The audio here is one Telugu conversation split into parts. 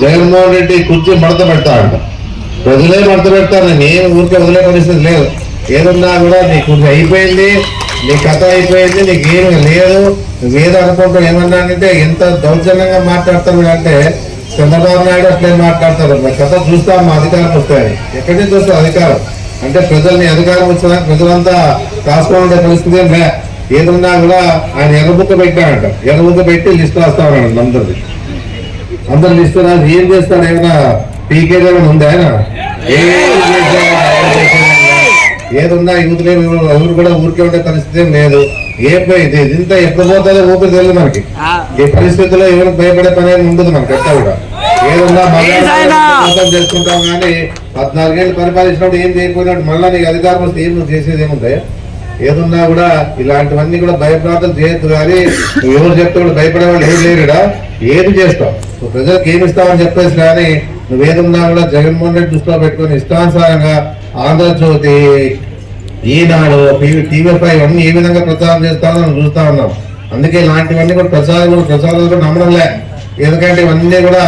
జగన్మోహన్ రెడ్డి కుర్చీ మడత పెడతాడంట. ప్రజలే మడత పెడతాను, నేను ఊరికే వదిలే పరిస్థితి లేదు. ఏదన్నా కూడా నీ కుర్చీ అయిపోయింది, నీ కథ అయిపోయింది, నీకు ఏమి లేదు. నువ్వేదో అనుకుంటూ ఏమన్నానంటే ఎంత దౌర్జన్యంగా మాట్లాడతాడు అంటే చంద్రబాబు నాయుడు అట్లే మాట్లాడతారు. మా కథ చూస్తాం, మా అధికారం వస్తాయని. ఎక్కడి నుంచి వస్తుంది అధికారం అంటే ప్రజల్ని అధికారం వచ్చినా ప్రజలంతా కాసుకోవాలనే పరిస్థితి ఏం లే. ఏదన్నా కూడా ఆయన ఎర్రబుక్క పెట్టాడంట, ఎర్రబుక్క పెట్టి లిస్ట్ రాస్తా ఉన్నాడు అందరు లిస్ట్ రాసి ఏం చేస్తాడు? ఏమైనా పీకేగా ఉందా ఆయన? ఏదున్నా యూత్లే ఎవరు కూడా ఊరికే ఉండే పరిస్థితి ఏం లేదు. ఏం పోయింది ఇంత ఎప్పుడు పోతుందో ఊపిరి తెలియదు మనకి. ఈ పరిస్థితుల్లో ఎవరు భయపడే పని ఏమి ఉండదు మనకి. ఎట్లా కూడా ఏదన్నా మళ్ళీ చేసుకుంటాం కానీ 14 ఏళ్ళు పరిపాలించినప్పుడు ఏం చేయకపోయినట్టు మళ్ళీ నీకు అధికారం వస్తే ఏం నువ్వు చేసేది ఏముంటాయా? ఏదున్నా కూడా ఇలాంటివన్నీ కూడా భయప్రాంతాలు చేయొద్దు. కానీ నువ్వు ఎవరు చెప్తే కూడా భయపడే వాళ్ళు ఎవరు లేరుడా. ఏది చేస్తావు నువ్వు ప్రజలకు ఏమి ఇస్తావని చెప్పేసి కానీ నువ్వేదున్నా కూడా జగన్మోహన్ రెడ్డి దృష్టిలో పెట్టుకుని ఇష్టానుసారంగా ఆంధ్రజ్యోతి, ఈనాడు, టీవీ5 ఇవన్నీ ఏ విధంగా ప్రచారం చేస్తామో మనం చూస్తా ఉన్నాం. అందుకే ఇలాంటివన్నీ కూడా ప్రచారం కూడా నమ్మడంలే. ఎందుకంటే ఇవన్నీ కూడా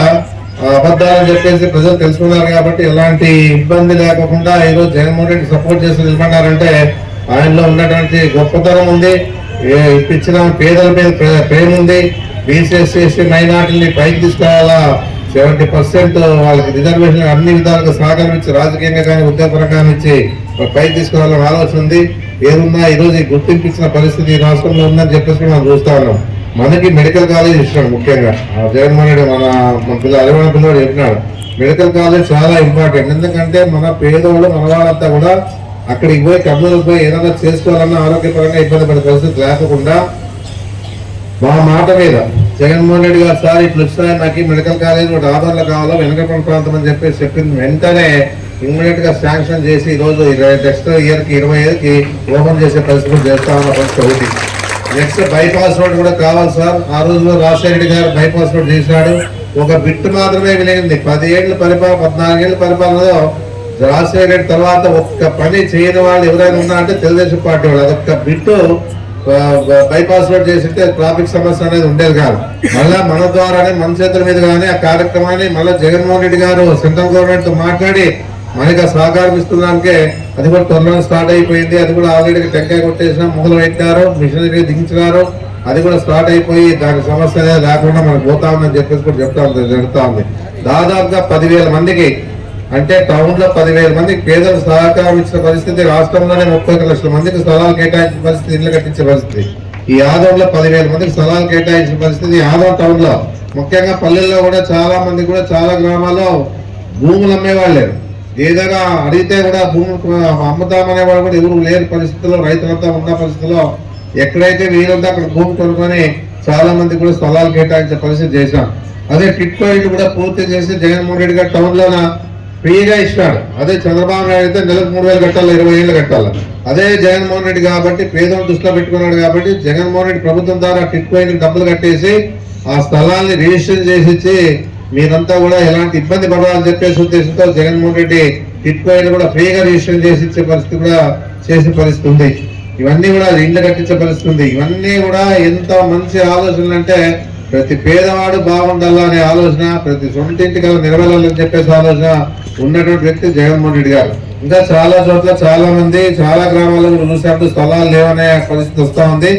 అబద్ధాలని చెప్పేసి ప్రజలు తెలుసుకున్నారు. కాబట్టి ఎలాంటి ఇబ్బంది లేకుండా ఈరోజు జగన్మోహన్ రెడ్డి సపోర్ట్ చేసి నిలబడ్డారంటే ఆయనలో ఉన్నటువంటి గొప్పతనం ఉంది. ఇప్పించిన పేదల మీద ప్రేమ ఉంది. బీసీ మైనార్టీని పైకి తీసుకురావాలా, 70% వాళ్ళకి రిజర్వేషన్ అన్ని విధాలుగా సహకరించి రాజకీయంగా కానీ ఉద్యోగపరంగా ఇచ్చి పైకి తీసుకురావాలని ఆలోచన ఉంది. ఏదున్నా ఈరోజు గుర్తింపు ఇచ్చిన పరిస్థితి ఈ రాష్ట్రంలో ఉందని చెప్పేసి మనం చూస్తా ఉన్నాం. మనకి మెడికల్ కాలేజ్ ఇచ్చినాడు. ముఖ్యంగా జగన్మోహన్ రెడ్డి మన అలివాణ పిల్లవాడు చెప్పినాడు మెడికల్ కాలేజ్ చాలా ఇంపార్టెంట్. ఎందుకంటే మన పేదవాళ్ళు మన వాళ్ళంతా కూడా అక్కడికి పోయి కర్నూలుకు పోయి ఏదైనా చేసుకోవాలన్నా ఆరోగ్యపరంగా ఇబ్బంది పడే పరిస్థితి లేకుండా మా మాట మీద జగన్మోహన్ రెడ్డి గారు సార్ ఇట్లా వచ్చినా నాకు మెడికల్ కాలేజ్ ఒకటి ఆధార్లో కావాలో వెనకపల్లి ప్రాంతం అని చెప్పేసి చెప్పింది. వెంటనే ఇమ్మీడియట్ గా శాంక్షన్ చేసి ఈ రోజు నెక్స్ట్ ఇయర్ కి 25కి ఓపెన్ చేసే పరిస్థితులు చేస్తా ఉన్న పరిస్థితి ఒకటి. నెక్స్ట్ బైపాస్ రోడ్ కూడా కావాలి సార్. ఆ రోజులో రాజశేఖర రెడ్డి గారు బైపాస్ రోడ్ చేసినాడు. ఒక బిట్టు మాత్రమే వినిగింది. 10 ఏళ్ళ పరిపాలన, 14 ఏళ్ళ పరిపాలనలో రాజశేఖర రెడ్డి తర్వాత ఒక్క పని చేయని వాళ్ళు ఎవరైనా ఉన్నారంటే తెలుగుదేశం పార్టీ వాళ్ళు. అదొక్క బిట్టు బైపాస్ రోడ్ చేసింటే ట్రాఫిక్ సమస్య అనేది ఉండేది కాదు. మళ్ళా మన ద్వారానే మన చేతుల మీద కానీ ఆ కార్యక్రమాన్ని మళ్ళీ జగన్మోహన్ రెడ్డి గారు సెంట్రల్ గవర్నమెంట్ తో మాట్లాడి మనకి సహకారం ఇస్తున్నానికే అది కూడా త్వరలో స్టార్ట్ అయిపోయింది. అది కూడా ఆల్రెడీ టెంకాయ కొట్టేసిన మొదలు పెట్టారు, మిషనరీ దించినారు. అది కూడా స్టార్ట్ అయిపోయి దాని సమస్య అనేది లేకుండా మనకు పోతా ఉందని చెప్పేసి కూడా జరుగుతా ఉంది. దాదాపుగా 10,000 మందికి అంటే టౌన్ లో 10,000 మందికి పేదలు సహకారం ఇచ్చిన పరిస్థితి. రాష్ట్రంలోనే 31 లక్షల మందికి స్థలాలు కేటాయించిన పరిస్థితి, ఇళ్లు కట్టించే పరిస్థితి. ఈ యాదవ్లో 10,000 మందికి స్థలాలు కేటాయించిన పరిస్థితి. యాదవ్ టౌన్ లో ముఖ్యంగా పల్లెల్లో కూడా చాలా మంది కూడా చాలా గ్రామాల్లో భూములు అమ్మేవాళ్ళు. ఏదైనా అడిగితే కూడా భూములు అమ్ముతామనే వాళ్ళు కూడా ఎవరు లేని పరిస్థితుల్లో, రైతులంతా ఉన్న పరిస్థితుల్లో ఎక్కడైతే వీలుందో అక్కడ భూమి కొనుక్కొని చాలా మంది కూడా స్థలాలు కేటాయించే పరిస్థితి చేశాం. అదే టిట్కో ఇల్లు కూడా పూర్తి చేసి జగన్మోహన్ రెడ్డి గారు టౌన్ లోన ఫ్రీగా ఇచ్చినాడు. అదే చంద్రబాబు నాయుడు అయితే నెలకు 3,000 కట్టాలి, 20 ఏళ్ళు కట్టాలి. అదే జగన్మోహన్ రెడ్డి కాబట్టి పేదలను దృష్టిలో పెట్టుకున్నాడు కాబట్టి జగన్మోహన్ రెడ్డి ప్రభుత్వం ద్వారా టిట్కో ఇల్లు డబ్బులు కట్టేసి ఆ స్థలాన్ని రిజిస్టర్ చేసి ఇచ్చి మీరంతా కూడా ఎలాంటి ఇబ్బంది పడాలని చెప్పేసి ఉద్దేశంతో జగన్మోహన్ రెడ్డి టిట్కో ఇల్లు కూడా ఫ్రీగా రిజిస్టర్ చేసి ఇచ్చే పరిస్థితి కూడా చేసే పరిస్థితి ఉంది. ఇవన్నీ కూడా ఇళ్ళు కట్టించే పరిస్థితి ఉంది. ఇవన్నీ కూడా ఎంత మంచి ఆలోచనలు అంటే ప్రతి పేదవాడు బాగుండాలా అనే ఆలోచన, ప్రతి సొంత ఇంటికి నెరవేరాలని చెప్పేసి ఆలోచన ఉన్నటువంటి వ్యక్తి జగన్మోహన్ రెడ్డి గారు. ఇంకా చాలా చోట్ల చాలా మంది చాలా గ్రామాల్లో చూసినప్పుడు స్థలాలు లేవనే పరిస్థితి వస్తూ ఉంది.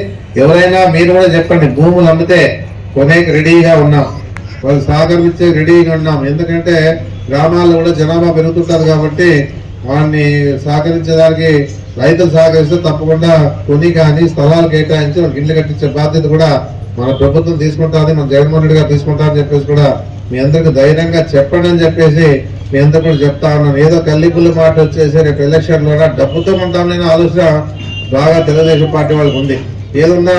ఎవరైనా మీరు కూడా చెప్పండి, భూములు అమ్మితే కొనేకి రెడీగా ఉన్నాం, వాళ్ళు సహకరించే రెడీగా ఉన్నాం. ఎందుకంటే గ్రామాల్లో కూడా జనాభా పెరుగుతుంటారు కాబట్టి వాడిని సహకరించేదానికి రైతులు సహకరిస్తే తప్పకుండా కొని కానీ స్థలాలు కేటాయించి వాళ్ళకి ఇల్లు కట్టించే బాధ్యత కూడా మన ప్రభుత్వం తీసుకుంటుంది, మన జగన్మోహన్ రెడ్డి గారు తీసుకుంటారని చెప్పేసి కూడా మీ అందరికి ధైర్యంగా చెప్పండి అని చెప్పేసి మీ అందరు కూడా చెప్తా ఉన్నాను. ఏదో కల్లిపుల్లి మాట వచ్చేసి రేపు ఎలక్షన్లో డబ్బుతో ఉంటామని ఆలోచన బాగా తెలుగుదేశం పార్టీ వాళ్ళకి ఉంది. ఏదన్నా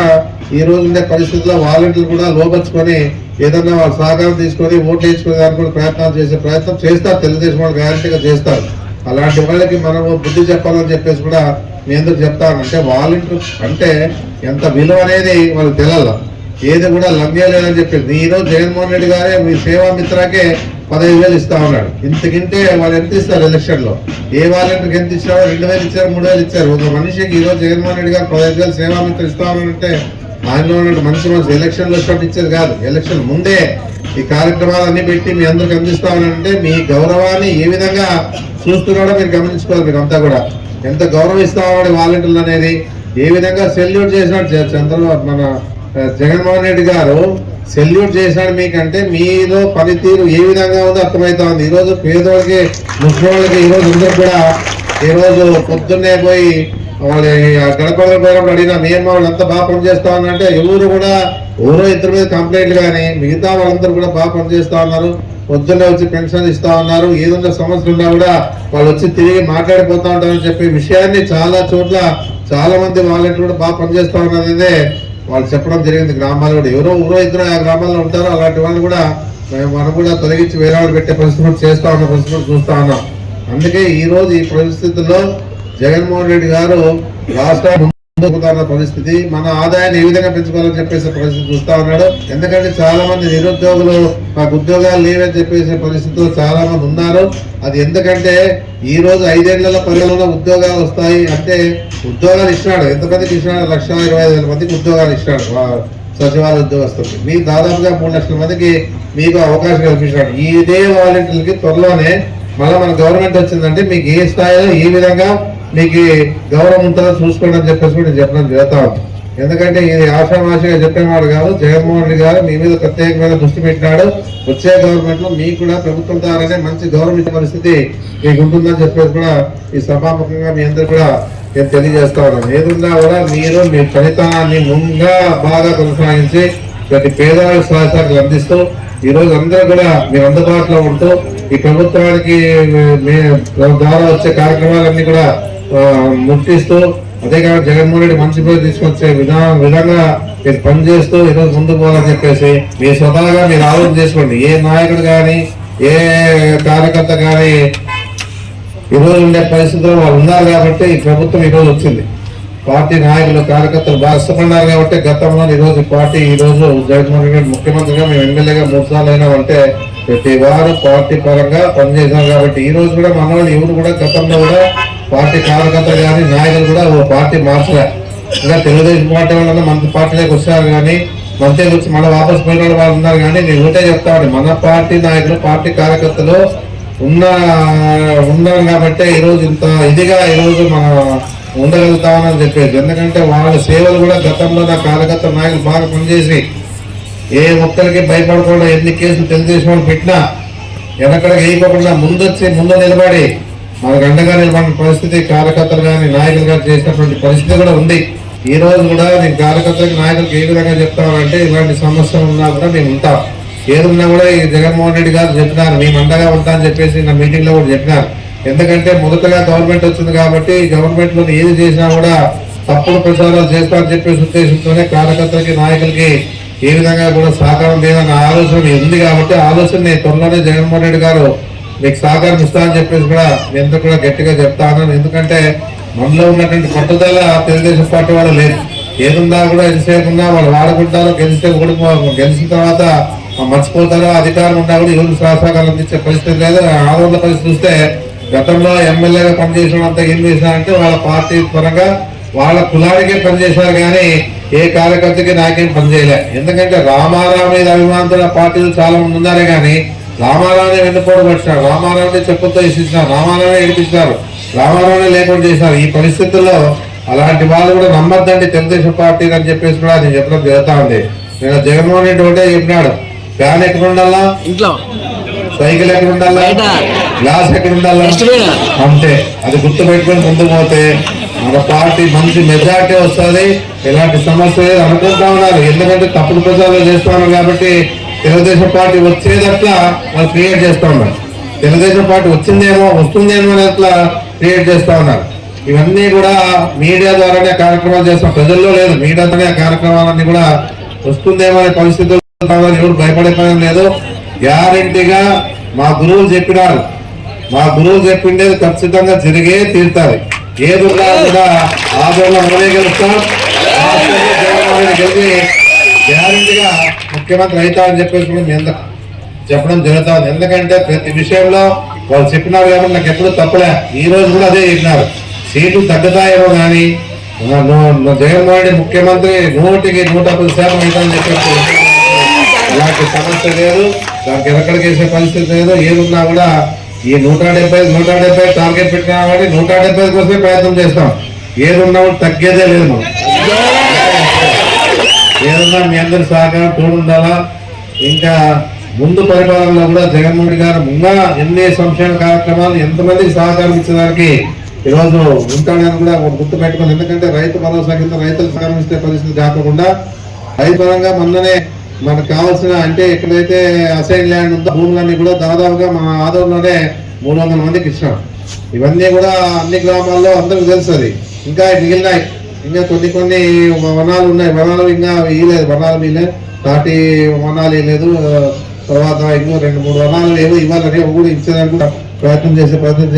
ఈ రోజు ఉండే పరిస్థితుల్లో వాలంటీర్లు కూడా లోపరుచుకొని ఏదన్నా వాళ్ళ సహకారం తీసుకొని ఓట్లు వేసుకునే దానికి కూడా ప్రయత్నాలు చేసే ప్రయత్నం చేస్తారు. తెలుగుదేశం వాళ్ళు గ్యారంటీగా చేస్తారు. అలాంటి వాళ్ళకి మనం బుద్ధి చెప్పాలని చెప్పేసి కూడా మీ అందరూ చెప్తాను. అంటే వాలంటీర్ అంటే ఎంత విలువ అనేది వాళ్ళకి తెలియాలి, ఏది కూడా లంఘ్యలేదని చెప్పేసి. ఈరోజు జగన్మోహన్ రెడ్డి గారే మీ సేవా మిత్రకే 15,000 ఇస్తా ఉన్నాడు. ఇంతకింటే వాళ్ళు ఎంత ఇస్తారు ఎలక్షన్ లో? ఏ వాలంటీర్కి ఎంత ఇచ్చారో 2,000 ఇచ్చారు, 3,000 ఇచ్చారు. ఒక మనిషికి ఈరోజు జగన్మోహన్ రెడ్డి గారు 15,000 సేవా మిత్ర ఇస్తా ఉన్నారంటే ఆయనలో ఉన్నట్టు మనిషి ఎలక్షన్ లో ఇచ్చేది కాదు. ఎలక్షన్ ముందే ఈ కార్యక్రమాలన్నీ పెట్టి మీ అందరికి అందిస్తామనంటే మీ గౌరవాన్ని ఏ విధంగా చూస్తున్నాడో మీరు గమనించుకోవాలి. మీరు అంతా కూడా ఎంత గౌరవిస్తామని వాలంటీర్లు అనేది ఏ విధంగా సెల్యూట్ చేసినాడు చంద్రబాబు మన జగన్మోహన్ రెడ్డి గారు సెల్యూట్ చేశాడు మీకంటే మీలో పనితీరు ఏ విధంగా ఉందో అర్థమవుతా ఉంది. ఈరోజు పేదోళ్ళకి ముస్లింలకి ఈరోజు అందరూ కూడా ఈరోజు పొద్దున్నే పోయి వాళ్ళు గడపడ పోయినప్పుడు అడిగిన మీ అమ్మ వాళ్ళు అంతా బాగా పనిచేస్తా ఉన్నారంటే ఎవరు కూడా ఎవరో ఇద్దరు మీద కంప్లైంట్లు కానీ మిగతా వాళ్ళందరూ కూడా బాగా పనిచేస్తా ఉన్నారు. పొద్దున్నే వచ్చి పెన్షన్ ఇస్తా ఉన్నారు. ఏదన్నా సమస్యలు ఉన్నా కూడా వాళ్ళు వచ్చి తిరిగి మాట్లాడిపోతా ఉంటారని చెప్పే విషయాన్ని చాలా చోట్ల చాలా మంది వాలంటీర్లు కూడా బాగా పనిచేస్తా ఉన్నారనేదే వాళ్ళు చెప్పడం జరిగింది. గ్రామాలు కూడా ఎవరో ఇద్దరు ఆ గ్రామాల్లో ఉంటారో అలాంటి వాళ్ళు కూడా మనం కూడా తొలగించి వేరే వాళ్ళు పెట్టే పరిస్థితులు చేస్తా ఉన్న పరిస్థితులు చూస్తా ఉన్నాం. అందుకే ఈ రోజు ఈ పరిస్థితుల్లో జగన్మోహన్ రెడ్డి గారు రాష్ట్రం ముందుకున్న పరిస్థితి మన ఆదాయాన్ని ఏ విధంగా పెంచుకోవాలని చెప్పేసి పరిస్థితి చూస్తా ఉన్నాడు. ఎందుకంటే చాలా మంది నిరుద్యోగులు మాకు ఉద్యోగాలు లేవని చెప్పేసే పరిస్థితుల్లో చాలా మంది ఉన్నారు. అది ఎందుకంటే ఈ రోజు 5 ఏళ్ల పరిధిలో ఉద్యోగాలు వస్తాయి అంటే ఉద్యోగాలు ఇచ్చినాడు. ఎంతమందికి ఇచ్చినాడు? 1,25,000 మందికి ఉద్యోగాలు ఇచ్చినాడు సచివాలయ ఉద్యోగస్తులకి. మీకు దాదాపుగా 3 లక్షల మందికి మీకు అవకాశం కల్పించినాడు. ఇదే వాలంటీర్లకి త్వరలోనే మళ్ళీ మన గవర్నమెంట్ వచ్చిందంటే మీకు ఏ స్థాయిలో ఏ విధంగా మీకు గౌరవం ఉంటుందో చూసుకోండి అని చెప్పేసి కూడా నేను చెప్పడం జరుగుతా ఉంది. ఎందుకంటే ఇది ఆషామాషిగా చెప్పేవాడు కాదు. జగన్మోహన్ రెడ్డి గారు మీ మీద ప్రత్యేకమైన దృష్టి పెట్టినాడు. వచ్చే గవర్నమెంట్ లో మీకు కూడా ప్రభుత్వం ద్వారానే మంచి గౌరవం ఇచ్చే పరిస్థితి మీకు ఉంటుందని చెప్పేసి కూడా ఈ సభాముఖంగా మీ అందరూ కూడా నేను తెలియజేస్తా ఉన్నాను. ఏదున్నా కూడా మీరు మీ ఫలితాన్ని ముందుగా బాగా కొనసాగించి ప్రతి పేదవాళ్ళ సహాయశాఖలు అందిస్తూ ఈ రోజు అందరూ కూడా మీరు అందుబాటులో ఉంటూ ఈ ప్రభుత్వానికి ద్వారా వచ్చే కార్యక్రమాలన్నీ కూడా ముట్టిస్తూ అదే కాదు జగన్మోహన్ రెడ్డి మంచి పేరు తీసుకొచ్చే విధంగా మీరు పనిచేస్తూ ఈరోజు ముందుకు పోవాలని చెప్పేసి మీ స్వతహాగా మీరు ఆలోచన చేసుకోండి. ఏ నాయకుడు కానీ ఏ కార్యకర్త కానీ ఈరోజు ఉండే పరిస్థితుల్లో వాళ్ళు ఉన్నారు కాబట్టి ఈ ప్రభుత్వం ఈరోజు వచ్చింది. పార్టీ నాయకులు కార్యకర్తలు బాగా ఇష్టపడినారు కాబట్టి గతంలో ఈరోజు పార్టీ ఈరోజు జగన్మోహన్ రెడ్డి ముఖ్యమంత్రిగా మేము ఎమ్మెల్యేగా 3 సార్లు అయినా అంటే ప్రతి వారు పార్టీ పరంగా పనిచేశారు కాబట్టి ఈ రోజు కూడా మన వాళ్ళు ఎవరు కూడా గతంలో కూడా పార్టీ కార్యకర్తలు కానీ నాయకులు కూడా ఓ పార్టీ మార్చలే. ఇంకా తెలుగుదేశం పార్టీ వాళ్ళన్నా మన పార్టీలోకి వచ్చారు కానీ మంత్రి వచ్చి మన వాపసు పోయిన వాళ్ళు ఉన్నారు. కానీ నేను ఒకటే చెప్తాను, మన పార్టీ నాయకులు పార్టీ కార్యకర్తలు ఉన్నారు కాబట్టి ఈరోజు ఇంత ఇదిగా ఈరోజు మనం ఉండగలుగుతామని చెప్పేసి. ఎందుకంటే వాళ్ళ సేవలు కూడా గతంలో నా కార్యకర్త నాయకులు బాగా పనిచేసి ఏ ఒక్కరికి భయపడకుండా ఎన్ని కేసులు తెలుగుదేశం వాళ్ళు పెట్టినా వెనకడికి వేయకోకుండా ముందు నిలబడి మనకు అండగా నిలబడిన పరిస్థితి కార్యకర్తలు కానీ నాయకులు కానీ చేసినటువంటి పరిస్థితి కూడా ఉంది. ఈ రోజు కూడా నేను కార్యకర్తలకు నాయకులకు ఏ విధంగా చెప్తామంటే ఇలాంటి సమస్యలు ఉన్నా కూడా మేము ఉంటాం. ఏదున్నా కూడా ఈ జగన్మోహన్ రెడ్డి గారు చెప్పినారు మేము అండగా ఉంటామని చెప్పేసి నా మీటింగ్ లో కూడా చెప్పినారు. ఎందుకంటే మొదటగా గవర్నమెంట్ వచ్చింది కాబట్టి గవర్నమెంట్ లో ఏది చేసినా కూడా తప్పుడు ప్రచారాలు చేస్తారని చెప్పేసి ఉద్దేశంతోనే కార్యకర్తలకి నాయకులకి ఏ విధంగా కూడా సహకారం లేదన్న ఆలోచన ఉంది కాబట్టి ఆలోచన త్వరలోనే జగన్మోహన్ రెడ్డి గారు మీకు సహకారం ఇస్తామని చెప్పేసి కూడా నేను కూడా గట్టిగా చెప్తాను. ఎందుకంటే మనలో ఉన్నటువంటి పట్టుదల తెలుగుదేశం పార్టీ వాళ్ళు లేదు. ఏదున్నా కూడా ఎంతసేపు ఉన్నా వాళ్ళు వాడుకుంటారు, గెలిచిన తర్వాత మర్చిపోతారు. అధికారం ఉన్నా కూడా ఎవరు సహకారం అందించే పరిస్థితి లేదు. ఆందోళన పరిస్థితి చూస్తే గతంలో ఎమ్మెల్యేగా పనిచేసినంత ఏం చేశారంటే వాళ్ళ పార్టీ పరంగా వాళ్ళ కులానికే పనిచేశారు కానీ ఏ కార్యకర్తకి నాకేం పనిచేయలే. ఎందుకంటే రామారావు మీద అభిమానుల పార్టీలు చాలా మంది ఉన్నారే కానీ రామారావుని వెన్నుపోటు పట్టినారు, రామారావుని చెప్పులతో ఇచ్చినారు, రామారావుని ఏడిపించినారు, రామారావుని లేకుండా చేసినారు. ఈ పరిస్థితుల్లో అలాంటి వాళ్ళు కూడా నమ్మద్దండి తెలుగుదేశం పార్టీ అని చెప్పేసి కూడా నేను చెప్పడం జరుగుతా ఉంది. నేను జగన్మోహన్ రెడ్డి ఒకటే చెప్పినాడు, ఫ్యాన్ ఎక్కడ ఉండాలా, ఇంట్లో సైకిల్ ఎక్కడ ఉండాలా, గ్లాస్ ఎక్కడ ఉండాలా, అంతే. అది గుర్తు పెట్టుకొని ముందుకు పోతే మన పార్టీ మంచి మెజార్టీ వస్తుంది. ఎలాంటి సమస్య లేదు అనుకుంటా ఉన్నారు. ఎందుకంటే తప్పుడు ప్రచారాలు చేస్తా ఉన్నారు కాబట్టి తెలుగుదేశం పార్టీ వచ్చేదట్లా వాళ్ళు క్రియేట్ చేస్తా ఉన్నారు. తెలుగుదేశం పార్టీ వస్తుందేమో అని అట్లా క్రియేట్ చేస్తా ఉన్నారు. ఇవన్నీ కూడా మీడియా ద్వారానే కార్యక్రమాలు చేస్తాం, ప్రజల్లో లేదు. మీడియాతోనే ఆ కార్యక్రమాలన్నీ కూడా వస్తుందేమో అనే పరిస్థితుల్లో ఎవరు భయపడే పని లేదు. గ్యారెంటీగా మా గురువులు చెప్పినారు, మా గురువులు చెప్పిండేది ఖచ్చితంగా జరిగే తీరుతారు. ఏది కూడా ఆదరణ మనమే గెలుస్తాం. గెలిచి గ్యారెంటీగా ముఖ్యమంత్రి అవుతామని చెప్పేసి కూడా మీ అందరూ చెప్పడం జరుగుతుంది. ఎందుకంటే ప్రతి విషయంలో వాళ్ళు చెప్పినారు కాబట్టి నాకు ఎప్పుడు తప్పలే. ఈ రోజు కూడా అదే చెప్పినారు, సీట్లు తగ్గుతాయేమో కానీ జగన్మోహన్ రెడ్డి ముఖ్యమంత్రి 100% అవుతామని చెప్పేసి అలాంటి సమస్య లేదు, దానికి వెనకడికేసే పరిస్థితి లేదు. ఏదున్నా కూడా ఈ 170 టార్గెట్ పెట్టినా కాబట్టి 170 కోసమే ప్రయత్నం చేస్తాం. ఏదున్నా తగ్గేదే లేదు. ఏదన్నా మీ అందరి సహకారం తోడుండాలా. ఇంకా ముందు పరిపాలనలో కూడా జగన్మోహన్ రెడ్డి గారు ముంగా ఎన్ని సంక్షేమ కార్యక్రమాలు ఎంతమందికి సహకారం ఇచ్చేదానికి ఈరోజు ఉంటాడని కూడా గుర్తు పెట్టుకోండి. ఎందుకంటే రైతు భరోసా కింద రైతులకు సహకారం ఇచ్చే పరిస్థితి కాకుండా రైతు పరంగా మొన్ననే మనకు కావాల్సిన అంటే ఎక్కడైతే అసైన్ ల్యాండ్ ఉందో భూములన్నీ కూడా దాదాపుగా మన ఆదోళనలోనే 300 మందికి ఇచ్చాం. ఇవన్నీ కూడా అన్ని గ్రామాల్లో అందరికి తెలుస్తుంది. ఇంకా మిగిలినాయి, ఇంకా కొన్ని వనాలు ఉన్నాయి. వనాలు ఇంకా ఇవ్వలేదు, వనాలు వీలేదు, తాటి వనాలు ఇవ్వలేదు. తర్వాత ఇంకో 2-3 వనాలు లేవు, ఇవ్వాలని కూడా ఇచ్చేదానికి ప్రయత్నం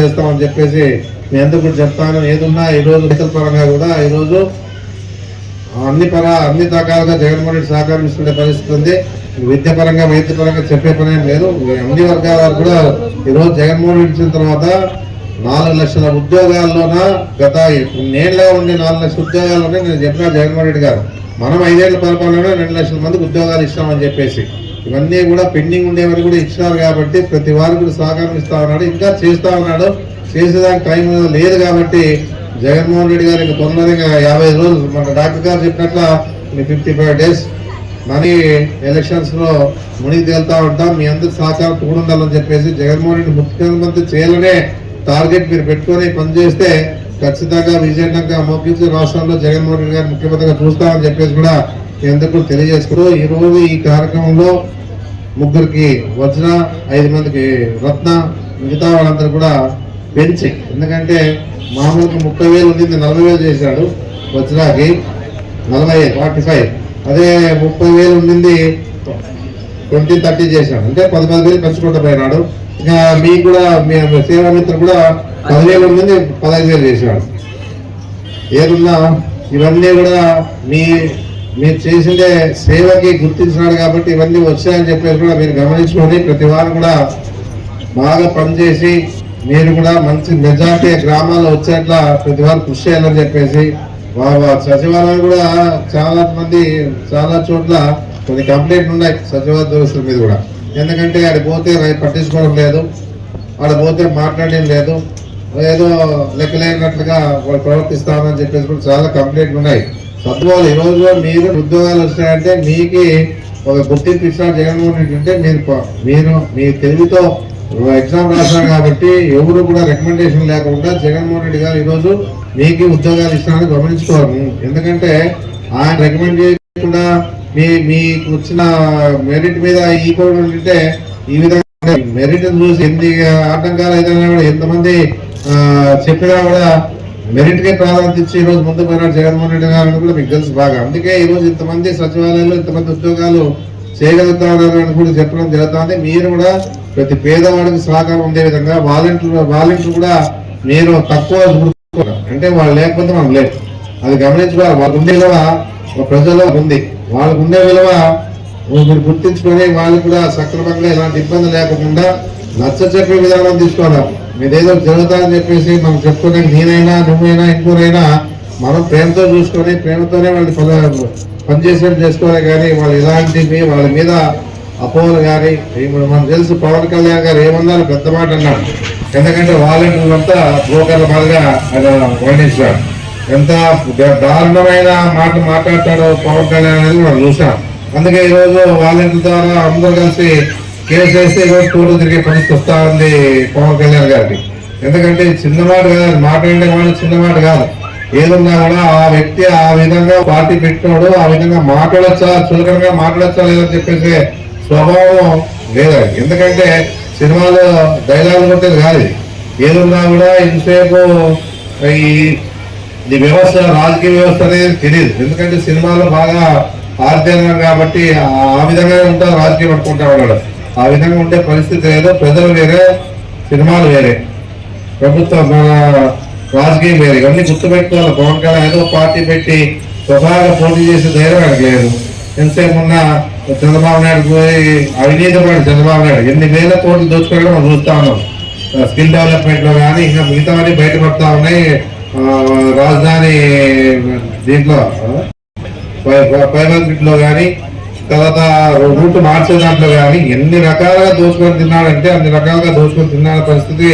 చేస్తామని చెప్పేసి మీ అందరూ కూడా చెప్తాను. ఏదున్నా ఈరోజు రైతుల పరంగా కూడా ఈరోజు అన్ని రకాలుగా జగన్మోహన్ రెడ్డి సహకారం ఇస్తున్న పరిస్థితి ఉంది. విద్య పరంగా వైద్య పరంగా చెప్పే పని ఏం లేదు. అన్ని వర్గాల కూడా ఈరోజు జగన్మోహన్ రెడ్డి ఇచ్చిన తర్వాత 4 లక్షల ఉద్యోగాల్లోన గత నేళ్ళలో ఉండే 4 లక్షల ఉద్యోగాల్లోనే నేను చెప్పిన జగన్మోహన్ రెడ్డి గారు మనం 5 ఏళ్ల పరిపాలనలో 2 లక్షల మందికి ఉద్యోగాలు ఇస్తామని చెప్పేసి ఇవన్నీ కూడా పెండింగ్ ఉండేవని కూడా ఇచ్చినారు. కాబట్టి ప్రతి వారు కూడా సహకారం ఇస్తా ఉన్నాడు, ఇంకా చేస్తా ఉన్నాడు. చేసేదానికి టైం లేదు కాబట్టి జగన్మోహన్ రెడ్డి గారు ఇంకా తొందరగా 55 రోజులు మన డాక్టర్ గారు చెప్పినట్ల 55 డేస్ మనీ ఎలక్షన్స్ లో మునిగి తేలుతా ఉంటాం. మీ అందరి సహకారం తోడుండాలని చెప్పేసి జగన్మోహన్ రెడ్డి ముఖ్యమంత్రి చేయాలనే టార్గెట్ మీరు పెట్టుకొని పనిచేస్తే ఖచ్చితంగా విజయంగా మోపించి రాష్ట్రంలో జగన్మోహన్ రెడ్డి గారు ముఖ్యమంత్రిగా చూస్తామని చెప్పేసి కూడా ఎందుకు తెలియజేసుకుంటూ ఈ రోజు ఈ కార్యక్రమంలో 3కి వజ్ర, 5 మందికి రత్న, మిగతా వాళ్ళందరూ కూడా పెంచి, ఎందుకంటే మామూలుగా 30,000 ఉండింది 40,000 చేశాడు. వజ్రాకి 45 అదే 30,000 ఉండింది 20-30 చేశాడు. అంటే 10,000 పెంచుకుంటూ పోయినాడు. ఇంకా మీకు కూడా మీ సేవామిత్రులు కూడా 10,000 ఉండింది 15,000 చేశాడు. ఏదున్నా ఇవన్నీ కూడా మీరు చేసిందే సేవకి గుర్తించినాడు కాబట్టి ఇవన్నీ వచ్చాయని చెప్పేసి కూడా మీరు గమనించుకొని ప్రతి వారు కూడా బాగా పనిచేసి మీరు కూడా మంచి మెజార్టీ గ్రామాల్లో వచ్చేట్లా ప్రతి వారు కృషి చేయాలని చెప్పేసి సచివాలయం కూడా చాలా చోట్ల కొన్ని కంప్లైంట్లు ఉన్నాయి సచివాలయ ఉద్యోగస్తుల మీద కూడా. ఎందుకంటే ఆడ పోతే పట్టించుకోవడం లేదు, ఆడ పోతే మాట్లాడడం లేదు, ఏదో లెక్కలేనట్లుగా వాళ్ళు ప్రవర్తిస్తామని చెప్పేసి కూడా చాలా కంప్లైంట్లు ఉన్నాయి. సద్వాలు ఈ రోజు మీరు ఉద్యోగాలు వస్తాయంటే మీకు ఒక గుర్తింపు ఇచ్చినారు జగన్మోహన్ రెడ్డి. అంటే మీరు మీ తెలివితో ఎగ్జామ్ రాశారు కాబట్టి ఎవరు కూడా రికమెండేషన్ లేకుండా జగన్మోహన్ రెడ్డి గారు ఈరోజు మీకు ఉద్యోగాలు ఇస్తారని గమనించుకోవాలి. ఎందుకంటే ఆయన రికమెండ్ చేయకుండా మీకు వచ్చిన మెరిట్ మీద ఈ కూడా ఉంటే ఈ విధంగా మెరిట్ చూసి ఎన్ని ఆటంకాలు అయితే కూడా ఎంతమంది చెప్పినా కూడా మెరిట్ కే ప్రాధాన్యత ఇచ్చి ఈ రోజు ముందు పోయినాడు జగన్మోహన్ రెడ్డి గారు కూడా మీకు తెలుసు బాగా. అందుకే ఈ రోజు ఇంతమంది సచివాలయాల్లో ఇంతమంది ఉద్యోగాలు చేయగలుగుతారని కూడా చెప్పడం జరుగుతుంది. మీరు కూడా ప్రతి పేదవాడికి సహకారం ఉండే విధంగా వాలంటీర్లు కూడా మీరు తక్కువ అంటే వాళ్ళు లేకపోతే మనం లేదు, అది గమనించుకోవాలి. వాళ్ళకు ఉండే విలువ ప్రజల్లో ఉంది, వాళ్ళకు ఉండే విలువ మీరు గుర్తించుకొని వాళ్ళు కూడా సక్రమంగా ఎలాంటి ఇబ్బంది లేకుండా నచ్చ చెప్పే విధానం తీసుకోవాలి. మీదేదో జరుగుతాయని చెప్పేసి మనం చెప్పుకునే నేనైనా నువ్వైనా ఇంకోరైనా మనం ప్రేమతో చూసుకొని ప్రేమతోనే వాళ్ళని పనిచేసేట్టు చేసుకోవాలి. కానీ వాళ్ళు ఇలాంటివి వాళ్ళ మీద అపోహలు కానీ ఇప్పుడు మనకు తెలుసు పవన్ కళ్యాణ్ గారు ఏమన్నారు, పెద్ద మాట అన్నాడు. ఎందుకంటే వాలంటీర్లు అంతా బ్రోకర్ల మాదిరిగా ఆయన వర్ణించాడు. ఎంత దారుణమైన మాట మాట్లాడతాడో పవన్ కళ్యాణ్ అనేది మనం చూసాం. అందుకే ఈరోజు వాలంటీర్ల ద్వారా అందరూ కలిసి కేసు వేస్తే ఈరోజు కోర్టు తిరిగే పరిస్థితి వస్తా ఉంది పవన్ కళ్యాణ్ గారికి. ఎందుకంటే చిన్నమాట కాదు, మాట్లాడే వాళ్ళు చిన్నమాట కాదు. ఏదున్నా కూడా ఆ వ్యక్తి ఆ విధంగా పార్టీ పెట్టినోడు ఆ విధంగా మాట్లాడచ్చా, చులకనగా మాట్లాడచ్చా లేదని చెప్పేసి స్వభావం లేదా. ఎందుకంటే సినిమాలో డైలాగ్ కొట్టేది కాదు. ఏదున్నా కూడా ఇంతసేపు ఈ వ్యవస్థ రాజకీయ వ్యవస్థ అనేది తెలియదు. ఎందుకంటే సినిమాలో బాగా ఆర్థికంగా కాబట్టి ఆ విధంగానే ఉంటారు, రాజకీయం పట్టుకుంటా ఉన్నాడు. ఆ విధంగా ఉండే పరిస్థితి లేదు. ప్రజలు వేరే, సినిమాలు వేరే, ప్రభుత్వం రాజకీయం వేరే. ఇవన్నీ గుర్తుపెట్టుకోవాలి. పవన్ కళ్యాణ్ ఏదో పార్టీ పెట్టి స్వభావంగా పోటీ చేసే ధైర్యం ఆయనకు లేదు. ఎంతసేపు ఉన్న చంద్రబాబు నాయుడు పోయి అవినీతి పడి చంద్రబాబు నాయుడు ఎన్ని వేల కోట్లు దోచుకోవడం మనం చూస్తా ఉన్నాం. స్కిల్ డెవలప్మెంట్ లో కానీ ఇంకా మిగతావన్నీ బయటపడతా ఉన్నాయి. రాజధాని దీంట్లో ఫైబర్ గ్రిడ్ లో కానీ తర్వాత రూట్ మార్చే దాంట్లో కానీ ఎన్ని రకాలుగా దోచుకొని తిన్నాడంటే అన్ని రకాలుగా దోచుకొని తిన్న పరిస్థితి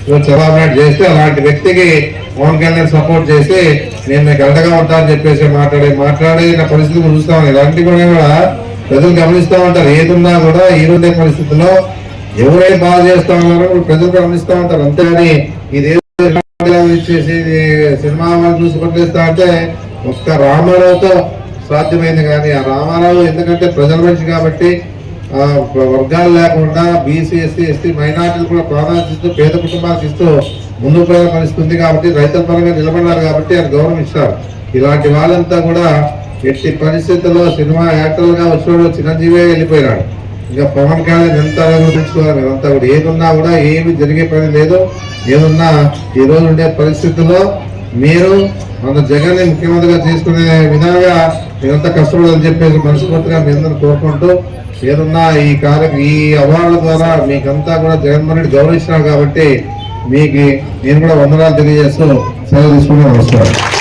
చంద్రబాబు నాయుడు చేస్తే అలాంటి వ్యక్తికి పవన్ కళ్యాణ్ సపోర్ట్ చేసి నేను మీకు అండగా ఉంటా అని చెప్పేసి మాట్లాడిన పరిస్థితి చూస్తామని ఇలాంటి కూడా ప్రజలు గమనిస్తూ ఉంటారు. ఏదున్నా కూడా ఈ రోజే పరిస్థితుల్లో ఎవరైతే బాగా చేస్తా ఉన్నారో ప్రజలు గమనిస్తూ ఉంటారు. అంతేగాని ఇదేదో ఇచ్చేసి సినిమా చూసుకుంటేస్తా అంటే ఒక్క రామారావుతో సాధ్యమైంది. కానీ ఆ రామారావు ఎందుకంటే ప్రజల మనిషి కాబట్టి వర్గాలు లేకుండా బీసీ ఎస్సీ ఎస్టీ మైనార్టీలు కూడా ప్రాధాన్యత ఇస్తూ పేద కుటుంబాలకు ఇస్తూ ముందుకు పోయే పరిస్థితి ఉంది కాబట్టి రైతుల పరంగా నిలబడ్డారు కాబట్టి ఆయన గౌరవం ఇస్తారు. ఇలాంటి వాళ్ళంతా కూడా ఎట్టి పరిస్థితుల్లో సినిమా యాక్టర్లుగా వచ్చిన చిరంజీవి వెళ్ళిపోయినాడు. ఇంకా పవన్ కళ్యాణ్ ఎంత గుర్తుంచుకోవాలి. అంతా కూడా ఏదున్నా కూడా ఏమి జరిగే పని లేదు. ఏదున్నా ఈ రోజు ఉండే పరిస్థితుల్లో మీరు మన జగన్ ముఖ్యమంత్రిగా తీసుకునే విధంగా మీరంతా కష్టపడాలని చెప్పేసి మనస్ఫూర్తిగా మీ అందరూ కోరుకుంటూ ఏదన్నా ఈ అవార్డుల ద్వారా మీకంతా కూడా జగన్మోహన్ రెడ్డి గౌరవిస్తున్నారు కాబట్టి మీకు నేను కూడా వందనాలు తెలియజేస్తూ సెలవు తీసుకుని వస్తాను.